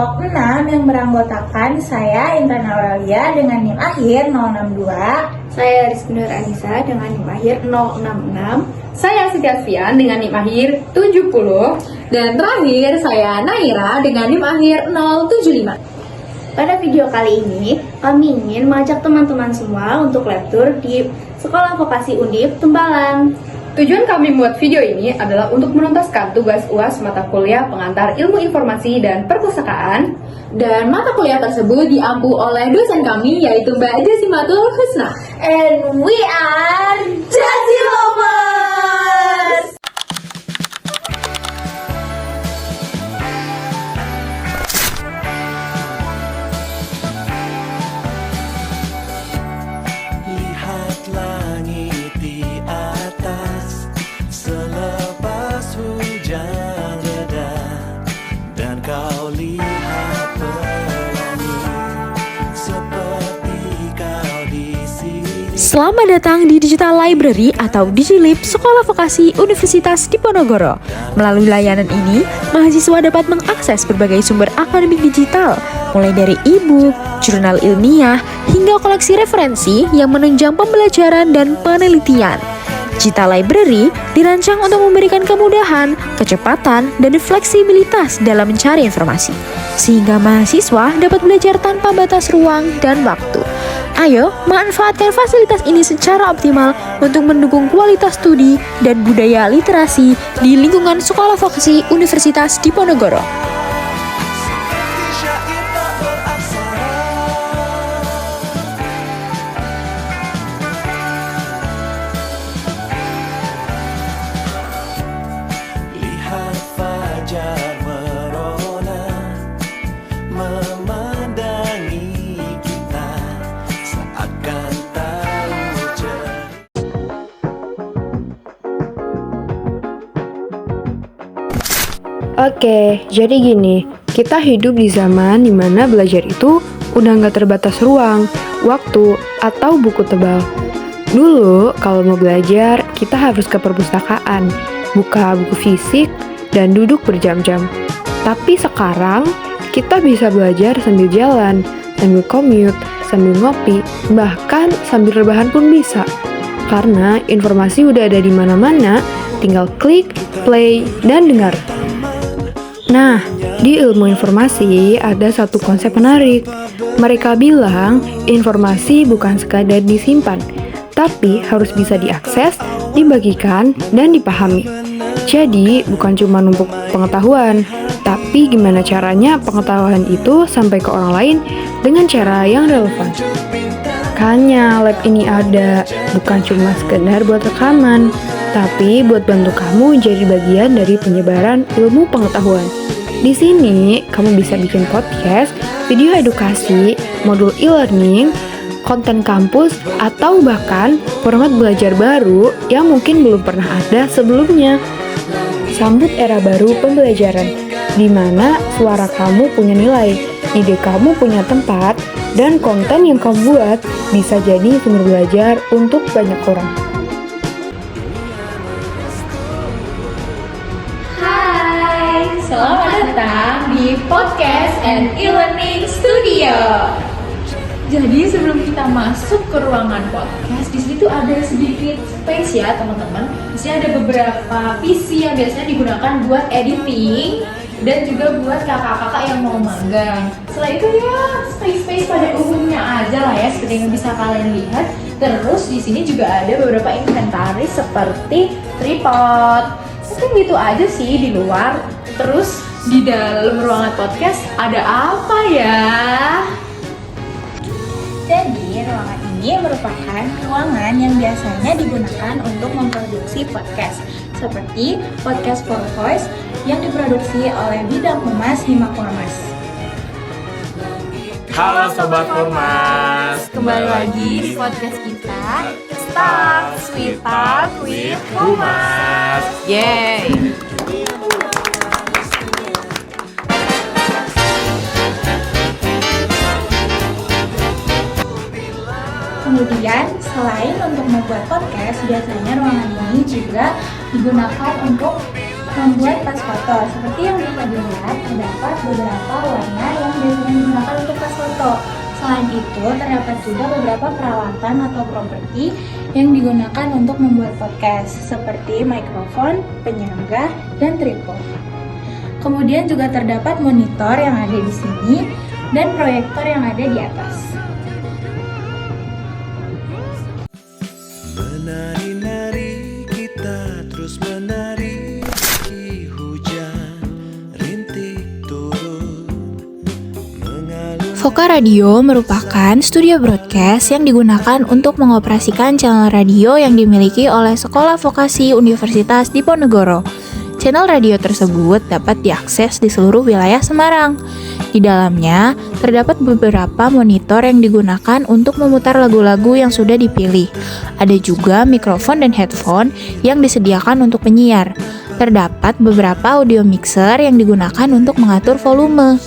kelompok 6 yang beranggotakan saya Intan Aurelia dengan NIM akhir 062. Saya Rizky Nur Anissa dengan NIM akhir 066. Saya Siti Asfian dengan NIM akhir 70. Dan terakhir saya Naira dengan NIM akhir 075. Pada video kali ini, kami ingin mengajak teman-teman semua untuk lab tour di Sekolah Vokasi Undip Tembalang. Tujuan kami membuat video ini adalah untuk menuntaskan tugas UAS mata kuliah pengantar ilmu informasi dan perpustakaan. Dan mata kuliah tersebut diampu oleh dosen kami yaitu Mbak Jasimatul Husna. And we are Jasi Lovers! Lihat langit di atas selepas hujan reda, dan kau lihat pelangi seperti kau di sini. Selamat datang di Digital Library atau DigiLib Sekolah Vokasi Universitas Diponegoro. Melalui layanan ini, mahasiswa dapat mengakses berbagai sumber akademik digital, mulai dari e-book, jurnal ilmiah, hingga koleksi referensi yang menunjang pembelajaran dan penelitian. Digital Library dirancang untuk memberikan kemudahan, kecepatan, dan fleksibilitas dalam mencari informasi, sehingga mahasiswa dapat belajar tanpa batas ruang dan waktu. Ayo, manfaatkan fasilitas ini secara optimal untuk mendukung kualitas studi dan budaya literasi di lingkungan Sekolah Vokasi Universitas Diponegoro. Seperti syair tak beraksara. Lihat fajar merona memandangi kita, seakan tahu Oke, jadi gini, kita hidup di zaman dimana belajar itu udah nggak terbatas ruang, waktu, atau buku tebal. Dulu, kalau mau belajar, kita harus ke perpustakaan, buka buku fisik, dan duduk berjam-jam. Tapi sekarang, kita bisa belajar sambil jalan, sambil commute, sambil ngopi, bahkan sambil rebahan pun bisa. Karena informasi udah ada di mana-mana, tinggal klik, play, dan dengar. Nah, di ilmu informasi ada satu konsep menarik. Mereka bilang informasi bukan sekadar disimpan, tapi harus bisa diakses, dibagikan, dan dipahami. Jadi, bukan cuma numpuk pengetahuan, tapi gimana caranya pengetahuan itu sampai ke orang lain dengan cara yang relevan. Makanya lab ini ada, bukan cuma sekedar buat rekaman, tapi buat bantu kamu jadi bagian dari penyebaran ilmu pengetahuan. Di sini, kamu bisa bikin podcast, video edukasi, modul e-learning, konten kampus, atau bahkan format belajar baru yang mungkin belum pernah ada sebelumnya. Sambut era baru pembelajaran, di mana suara kamu punya nilai, ide kamu punya tempat, dan konten yang kamu buat bisa jadi sumber belajar untuk banyak orang. Selamat datang di Podcast and E-Learning Studio. Jadi sebelum kita masuk ke ruangan podcast, di situ ada sedikit space ya teman-teman. Di sini ada beberapa PC yang biasanya digunakan buat editing dan juga buat kakak-kakak yang mau magang. Setelah itu ya space pada umumnya aja lah ya, seperti yang bisa kalian lihat. Terus di sini juga ada beberapa inventaris seperti tripod. Mungkin gitu aja sih di luar. Terus di dalam ruangan podcast ada apa ya? Jadi, ruangan ini merupakan ruangan yang biasanya digunakan untuk memproduksi podcast, seperti Podcast for Voice yang diproduksi oleh Bidang Humas Himak Ormas. Halo Sobat Humas, Kembali lagi di podcast kita, Start Sweet Talk with Humas. Yeay. Kemudian, selain untuk membuat podcast, biasanya ruangan ini juga digunakan untuk membuat pas foto. Seperti yang bisa dilihat, terdapat beberapa warna yang biasanya digunakan untuk pas foto. Selain itu, terdapat juga beberapa peralatan atau properti yang digunakan untuk membuat podcast, seperti mikrofon, penyangga, dan tripod. Kemudian juga terdapat monitor yang ada di sini dan proyektor yang ada di atas. Menari-nari kita terus menari, meski hujan rintik turun mengalun. Voka Radio merupakan studio broadcast yang digunakan untuk mengoperasikan channel radio yang dimiliki oleh Sekolah Vokasi Universitas Diponegoro. Channel radio tersebut dapat diakses di seluruh wilayah Semarang. Di dalamnya, terdapat beberapa monitor yang digunakan untuk memutar lagu-lagu yang sudah dipilih. Ada juga mikrofon dan headphone yang disediakan untuk penyiar. Terdapat beberapa audio mixer yang digunakan untuk mengatur volume.